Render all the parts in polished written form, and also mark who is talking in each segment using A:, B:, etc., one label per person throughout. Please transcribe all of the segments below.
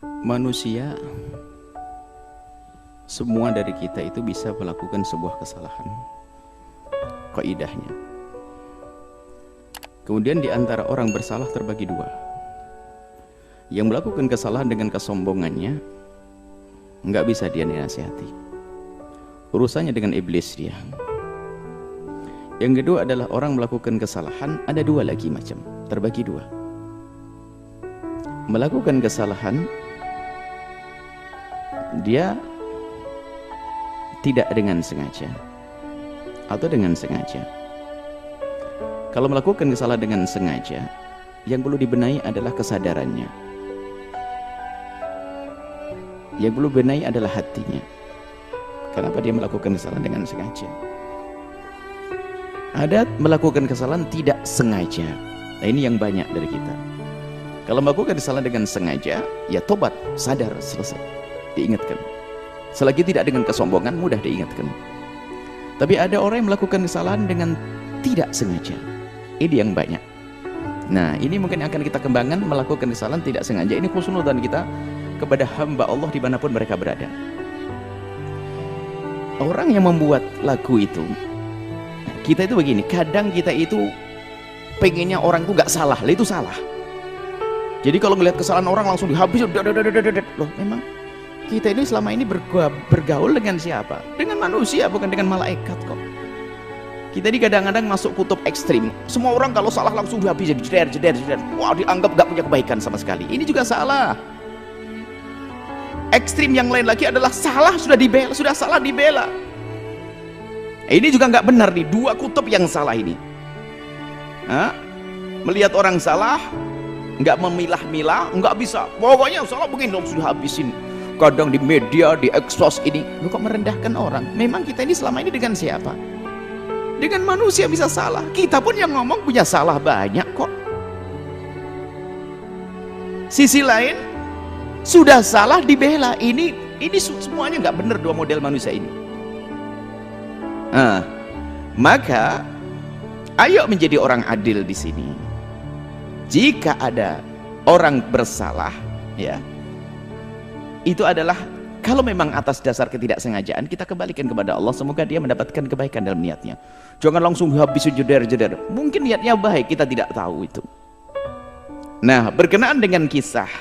A: Manusia, semua dari kita itu bisa melakukan sebuah kesalahan, kaidahnya. Kemudian di antara orang bersalah terbagi dua. Yang melakukan kesalahan dengan kesombongannya, nggak bisa dia dinasihati, urusannya dengan iblis dia. Yang kedua adalah orang melakukan kesalahan, ada dua lagi macam, terbagi dua. Melakukan kesalahan, dia tidak dengan sengaja atau dengan sengaja. Kalau melakukan kesalahan dengan sengaja, yang perlu dibenahi adalah kesadarannya. Yang perlu dibenahi adalah hatinya. Kenapa dia melakukan kesalahan dengan sengaja? Ada melakukan kesalahan tidak sengaja. Nah, ini yang banyak dari kita. Kalau melakukan kesalahan dengan sengaja, ya tobat, sadar, selesai, diingatkan. Selagi tidak dengan kesombongan, mudah diingatkan. Tapi ada orang yang melakukan kesalahan dengan tidak sengaja. Ini yang banyak. Nah, ini mungkin akan kita kembangkan, melakukan kesalahan tidak sengaja. Ini husnudzan kita kepada hamba Allah dimanapun mereka berada. Orang yang membuat lagu itu, kita itu begini, kadang kita itu pengennya orang itu gak salah, itu salah. Jadi kalau ngelihat kesalahan orang langsung dihabis, loh memang kita ini selama ini bergaul dengan siapa? Dengan manusia, bukan dengan malaikat kok. Kita ini kadang-kadang masuk kutub ekstrim. Semua orang kalau salah langsung dihabis, jeder. Wah, dianggap gak punya kebaikan sama sekali. Ini juga salah. Ekstrim yang lain lagi adalah salah sudah dibela, sudah salah dibela. Ini juga nggak benar nih, dua kutub yang salah ini. Melihat orang salah, nggak memilah-milah, nggak bisa. Pokoknya salah begini dong, sudah habisin. Kadang di media, di ekspos ini, lu kok merendahkan orang? Memang kita ini selama ini dengan siapa? Dengan manusia bisa salah. Kita pun yang ngomong punya salah banyak kok. Sisi lain, sudah salah dibela. Ini semuanya nggak benar dua model manusia ini. Maka ayo menjadi orang adil di sini. Jika ada orang bersalah, ya, itu adalah kalau memang atas dasar ketidaksengajaan, kita kembalikan kepada Allah, semoga dia mendapatkan kebaikan dalam niatnya. Jangan langsung habis jeder. Mungkin niatnya baik, kita tidak tahu itu. Nah, berkenaan dengan kisah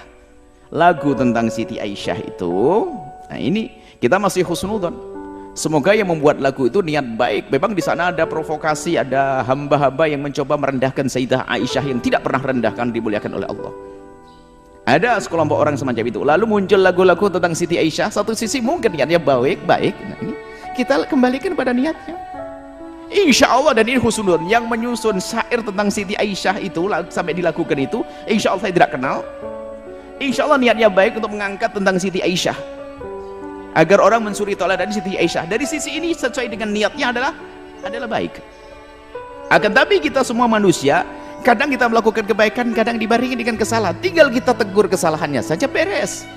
A: lagu tentang Siti Aisyah itu, nah ini kita masih husnudzon. Semoga yang membuat lagu itu niat baik. Memang di sana ada provokasi, ada hamba-hamba yang mencoba merendahkan Sayyidah Aisyah yang tidak pernah rendahkan, dimuliakan oleh Allah. Ada sekelompok orang semacam itu. Lalu muncul lagu-lagu tentang Siti Aisyah. Satu sisi mungkin niatnya baik. Nah, ini kita kembalikan pada niatnya. Insya Allah, dan ini husnudon yang menyusun syair tentang Siti Aisyah itu sampai dilakukan itu, insya Allah saya tidak kenal. Insya Allah niatnya baik untuk mengangkat tentang Siti Aisyah, agar orang mensuri teladan Siti Aisyah. Dari sisi ini sesuai dengan niatnya adalah baik. Akan tapi kita semua manusia, kadang kita melakukan kebaikan, kadang dibarengi dengan kesalahan. Tinggal kita tegur kesalahannya saja, beres.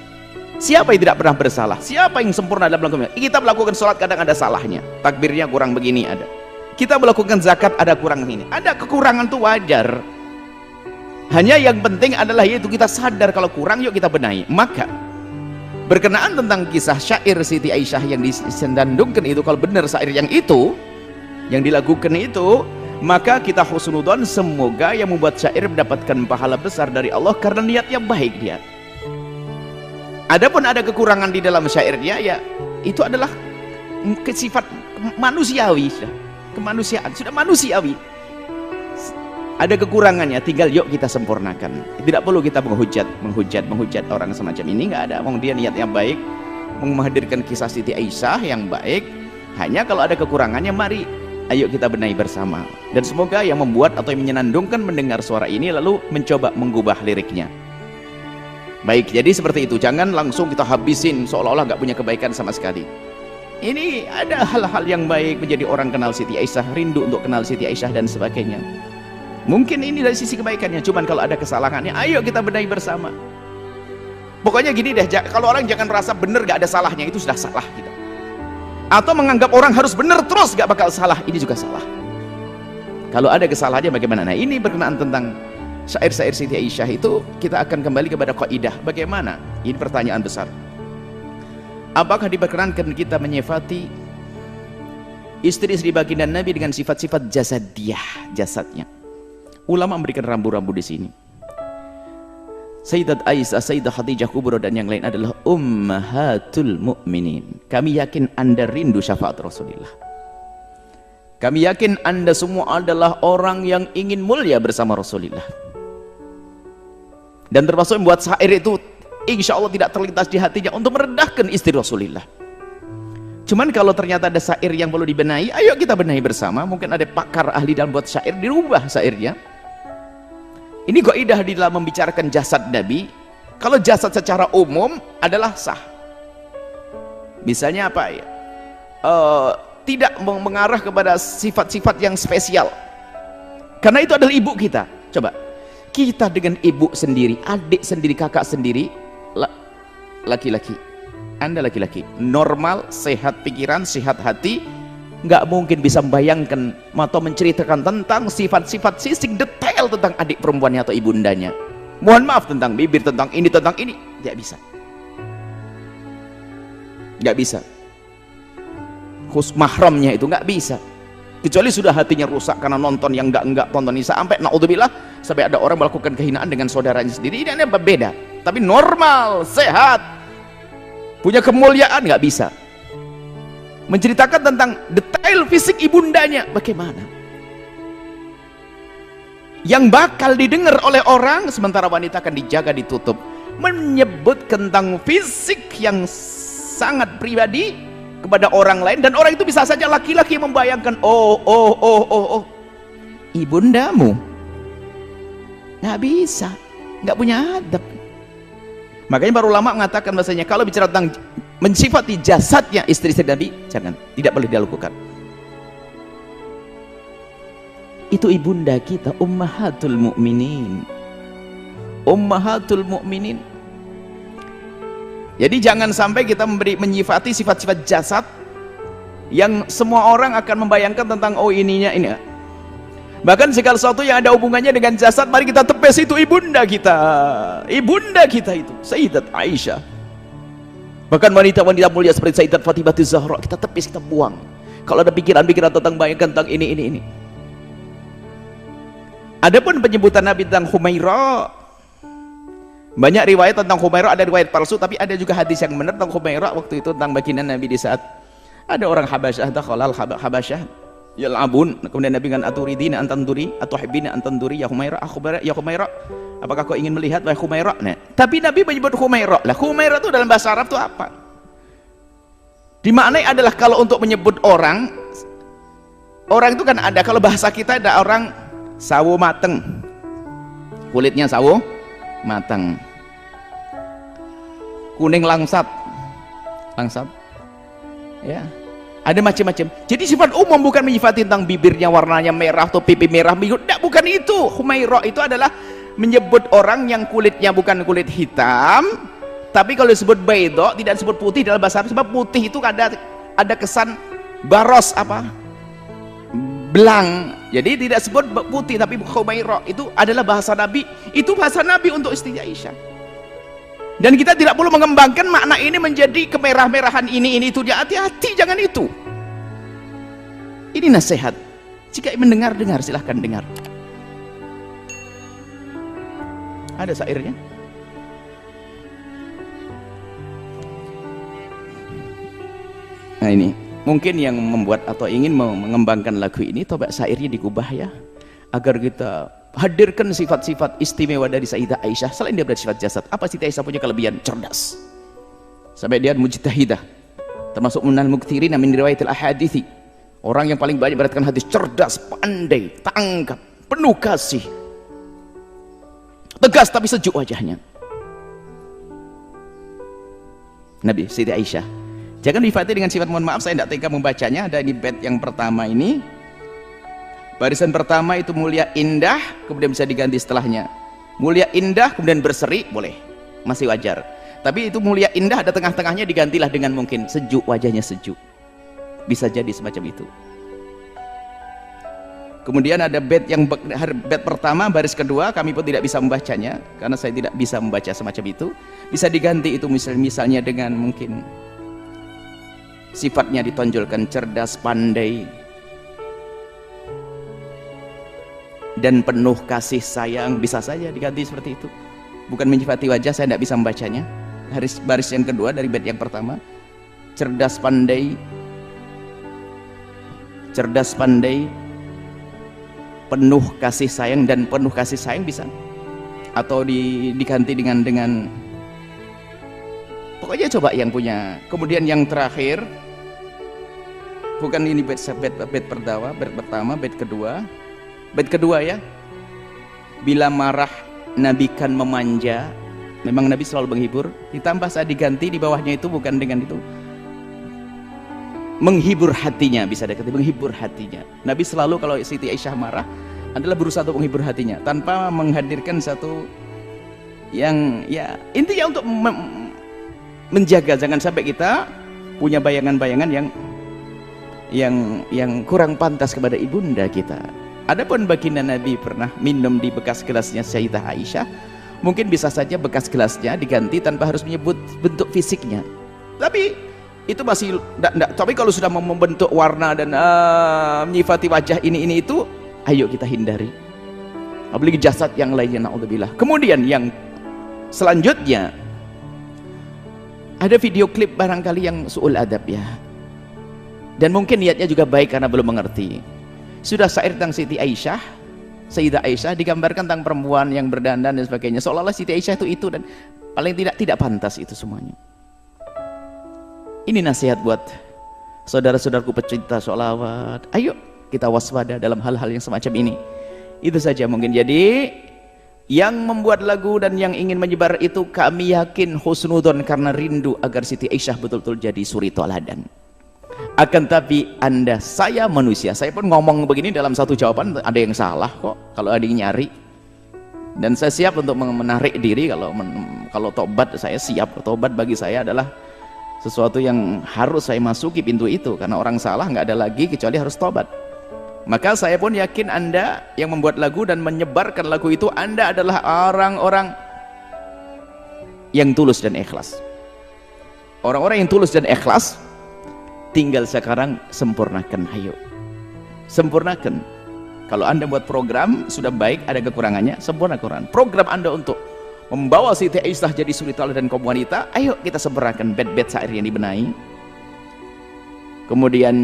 A: Siapa yang tidak pernah bersalah? Siapa yang sempurna dalam melakukan? Kita melakukan sholat kadang ada salahnya, takbirnya kurang begini ada. Kita melakukan zakat ada kurang ini, ada kekurangan itu wajar. Hanya yang penting adalah yaitu kita sadar kalau kurang, yuk kita benahi. Maka berkenaan tentang kisah syair Siti Aisyah yang disendandungkan itu, kalau benar syair yang itu yang dilakukan itu, maka kita husnudzon, semoga yang membuat syair mendapatkan pahala besar dari Allah karena niatnya baik dia. Adapun ada kekurangan di dalam syairnya, ya itu adalah sifat manusiawi, kemanusiaan, sudah manusiawi. Ada kekurangannya, tinggal yuk kita sempurnakan. Tidak perlu kita menghujat orang semacam ini, nggak ada. Dia niatnya baik, menghadirkan kisah Siti Aisyah yang baik. Hanya kalau ada kekurangannya, mari ayo kita benahi bersama. Dan semoga yang membuat atau yang menyenandungkan mendengar suara ini lalu mencoba mengubah liriknya. Baik, jadi seperti itu. Jangan langsung kita habisin seolah-olah nggak punya kebaikan sama sekali. Ini ada hal-hal yang baik, menjadi orang kenal Siti Aisyah, rindu untuk kenal Siti Aisyah dan sebagainya. Mungkin ini dari sisi kebaikannya, cuman kalau ada kesalahannya, ayo kita benahi bersama. Pokoknya gini deh, kalau orang jangan merasa benar gak ada salahnya, itu sudah salah gitu. Atau menganggap orang harus benar terus gak bakal salah, ini juga salah. Kalau ada kesalahannya bagaimana? Nah, ini berkenaan tentang syair-syair Siti Aisyah itu, kita akan kembali kepada kaidah. Bagaimana? Ini pertanyaan besar. Apakah diperkenankan kita menyifati istri-istri baginda Nabi dengan sifat-sifat jasadiyah, jasadnya? Ulama memberikan rambu-rambu di sini. Sayyidat Aisyah, Sayyidah Khadijah Kubra dan yang lain adalah ummahatul mu'minin. Kami yakin Anda rindu syafaat Rasulullah. Kami yakin Anda semua adalah orang yang ingin mulia bersama Rasulullah. Dan termasuk membuat syair itu insya Allah tidak terlintas di hatinya untuk merendahkan istri Rasulullah. Cuman kalau ternyata ada syair yang perlu dibenahi, ayo kita benahi bersama. Mungkin ada pakar ahli dalam buat syair, dirubah syairnya. Ini kaidah di dalam membicarakan jasad Nabi. Kalau jasad secara umum adalah sah. Misalnya apa ya? Tidak mengarah kepada sifat-sifat yang spesial. Karena itu adalah ibu kita. Coba, kita dengan ibu sendiri, adik sendiri, kakak sendiri, laki-laki. Anda laki-laki, normal, sehat pikiran, sehat hati, nggak mungkin bisa membayangkan atau menceritakan tentang sifat-sifat sisik detail tentang adik perempuannya atau ibundanya. Mohon maaf, tentang bibir, tentang ini, nggak bisa. Nggak bisa. Khusus mahramnya itu nggak bisa. Kecuali sudah hatinya rusak karena nonton yang enggak tonton ini, sampai naudzubillah, sampai ada orang melakukan kehinaan dengan saudaranya sendiri. Ini beda. Tapi normal, sehat, punya kemuliaan, nggak bisa menceritakan tentang detail fisik ibundanya. Bagaimana yang bakal didengar oleh orang, sementara wanita akan dijaga, ditutup. Menyebut tentang fisik yang sangat pribadi kepada orang lain, dan orang itu bisa saja laki-laki membayangkan, oh ibundamu. Nggak bisa, nggak punya adab. Makanya para ulama mengatakan bahasanya kalau bicara tentang mensifati jasadnya istri-istri Nabi, jangan, tidak boleh dilakukan. Itu ibunda kita, ummahatul mu'minin. Ummahatul mu'minin. Jadi jangan sampai kita menyifati sifat-sifat jasad yang semua orang akan membayangkan tentang ininya ini. Bahkan segala sesuatu yang ada hubungannya dengan jasad, mari kita tepes itu ibunda kita. Ibunda kita itu Sayyidat Aisyah. Bahkan wanita-wanita mulia seperti Sayyidat Fatimah Zahra, kita tepis, kita buang. Kalau ada pikiran-pikiran tentang bayangkan tentang ini. Adapun penyebutan Nabi tentang Humaira, banyak riwayat tentang Humaira, ada riwayat palsu, tapi ada juga hadis yang benar tentang Humaira waktu itu tentang baginda Nabi di saat ada orang Habasyah, dakhalal Habasyah yal'abun, kemudian Nabi dengan aturidina antanduri atau hibbina antanduri ya Humaira, ya Humaira, apakah kau ingin melihat wahai Humaira? Nah, tapi Nabi menyebut Humaira. Lah Humaira itu dalam bahasa Arab itu apa? Dimaknai adalah kalau untuk menyebut orang itu kan ada, kalau bahasa kita ada orang sawo mateng, kulitnya sawo mateng, kuning langsat ya, ada macam-macam. Jadi sifat umum bukan menyifati tentang bibirnya warnanya merah atau pipi merah, bukan itu. Humaira itu adalah menyebut orang yang kulitnya bukan kulit hitam, tapi kalau disebut baydo tidak disebut putih dalam bahasa Arab, sebab putih itu ada kesan baros belang, jadi tidak sebut putih. Tapi Humaira itu adalah bahasa Nabi, itu bahasa Nabi untuk istri Aisyah. Dan kita tidak perlu mengembangkan makna ini menjadi kemerah-merahan ini itu. Hati-hati, jangan itu. Ini nasihat. Jika mendengar silahkan dengar. Ada syairnya. Nah ini mungkin yang membuat atau ingin mengembangkan lagu ini, coba syairnya digubah ya, agar kita hadirkan sifat-sifat istimewa dari Sayyidah Aisyah. Selain dia bersifat jasad, apa Sayyidah Aisyah punya kelebihan? Cerdas, sampai dia mujtahidah, termasuk minal mukthirina min riwayatil ahadithi, orang yang paling banyak meriwayatkan hadis. Cerdas, pandai, tangkap, penuh kasih, tegas tapi sejuk wajahnya. Nabi Sayyidah Aisyah. Jangan difati dengan sifat, mohon maaf saya tidak tega membacanya. Ada di bait yang pertama ini, barisan pertama itu mulia indah, kemudian bisa diganti setelahnya mulia indah kemudian berseri, boleh, masih wajar. Tapi itu mulia indah ada tengah-tengahnya, digantilah dengan mungkin sejuk, wajahnya sejuk, bisa jadi semacam itu. Kemudian ada bait yang bait pertama baris kedua kami pun tidak bisa membacanya karena saya tidak bisa membaca semacam itu. Bisa diganti itu misalnya dengan mungkin sifatnya ditonjolkan cerdas, pandai, dan penuh kasih sayang, bisa saja diganti seperti itu. Bukan menyifati wajah, saya tidak bisa membacanya. Baris yang kedua dari bait yang pertama, cerdas pandai, penuh kasih sayang, dan penuh kasih sayang bisa, atau diganti dengan pokoknya coba yang punya. Kemudian yang terakhir, bukan ini bait pertama, bait kedua ya. Bila marah Nabi kan memanja. Memang Nabi selalu menghibur. Ditambah saat diganti di bawahnya itu bukan dengan itu, menghibur hatinya, bisa dikatakan menghibur hatinya. Nabi selalu kalau Siti Aisyah marah adalah berusaha untuk menghibur hatinya tanpa menghadirkan satu yang ya intinya untuk menjaga jangan sampai kita punya bayangan-bayangan yang kurang pantas kepada ibunda kita. Adapun baginda Nabi pernah minum di bekas gelasnya Sayyidah Aisyah, mungkin bisa saja bekas gelasnya diganti tanpa harus menyebut bentuk fisiknya. Tapi itu masih tapi kalau sudah membentuk warna dan menyifati wajah ini itu, ayo kita hindari. Apalagi jasad yang lainnya, naudzubillah. Kemudian yang selanjutnya ada video klip barangkali yang su'ul adab ya, dan mungkin niatnya juga baik karena belum mengerti. Sudah syair tentang Siti Aisyah, Sayyidah Aisyah, digambarkan tentang perempuan yang berdandan dan sebagainya, seolah-olah Siti Aisyah itu dan paling tidak pantas itu semuanya. Ini nasihat buat saudara-saudaraku pecinta sholawat, ayo kita waspada dalam hal-hal yang semacam ini. Itu saja mungkin. Jadi yang membuat lagu dan yang ingin menyebar itu kami yakin husnudon karena rindu agar Siti Aisyah betul-betul jadi suri toladan. Akan tapi saya manusia, saya pun ngomong begini dalam satu jawaban ada yang salah kok kalau ada yang nyari, dan saya siap untuk menarik diri. Kalau tobat, saya siap. Tobat bagi saya adalah sesuatu yang harus saya masuki pintu itu, karena orang salah nggak ada lagi kecuali harus tobat. Maka saya pun yakin Anda yang membuat lagu dan menyebarkan lagu itu, Anda adalah orang-orang yang tulus dan ikhlas. Orang-orang yang tulus dan ikhlas, tinggal sekarang sempurnakan. Ayo sempurnakan. Kalau Anda buat program sudah baik, ada kekurangannya, sempurnakan program Anda untuk membawa Siti Aisyah jadi suri teladan kaum wanita. Ayo kita sempurnakan bait-bait syair yang dibenahi. Kemudian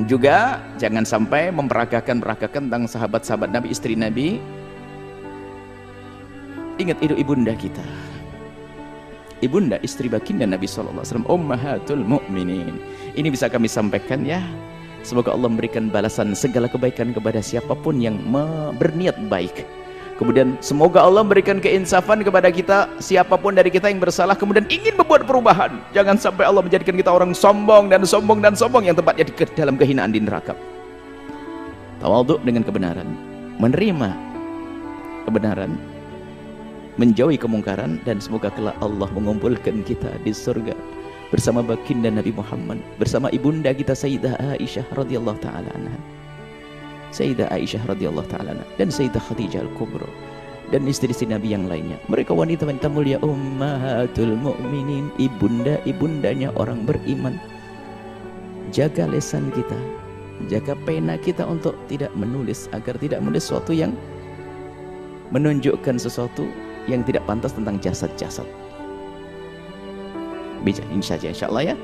A: juga jangan sampai memperagakan tentang sahabat-sahabat Nabi, istri Nabi. Ingat itu ibunda kita, ibunda istri baginda Nabi SAW, ummahatul mu'minin. Ini bisa kami sampaikan ya. Semoga Allah memberikan balasan segala kebaikan kepada siapapun yang berniat baik. Kemudian semoga Allah memberikan keinsafan kepada kita, siapapun dari kita yang bersalah kemudian ingin membuat perubahan. Jangan sampai Allah menjadikan kita orang sombong dan sombong yang tempatnya di dalam kehinaan di neraka. Tawadhu dengan kebenaran, menerima kebenaran, menjauhi kemungkaran, dan semoga kelak Allah mengumpulkan kita di surga bersama baginda Nabi Muhammad, bersama ibunda kita Sayyidah Aisyah radhiyallahu taala anha, Sayyidah Aisyah radhiyallahu taala anha, dan Sayyidah Khadijah al-Kubra, dan istri-istri Nabi yang lainnya. Mereka wanita-wanita mulia, ummahatul mu'minin, ibunda-ibundanya orang beriman. Jaga lisan kita, jaga pena kita untuk tidak menulis, agar tidak menulis sesuatu yang menunjukkan sesuatu yang tidak pantas tentang jasad-jasad. Ini saja insyaallah ya.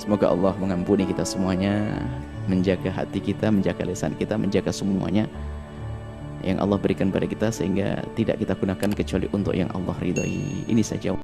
A: Semoga Allah mengampuni kita semuanya, menjaga hati kita, menjaga lisan kita, menjaga semuanya yang Allah berikan pada kita, sehingga tidak kita gunakan kecuali untuk yang Allah ridhai. Ini saja.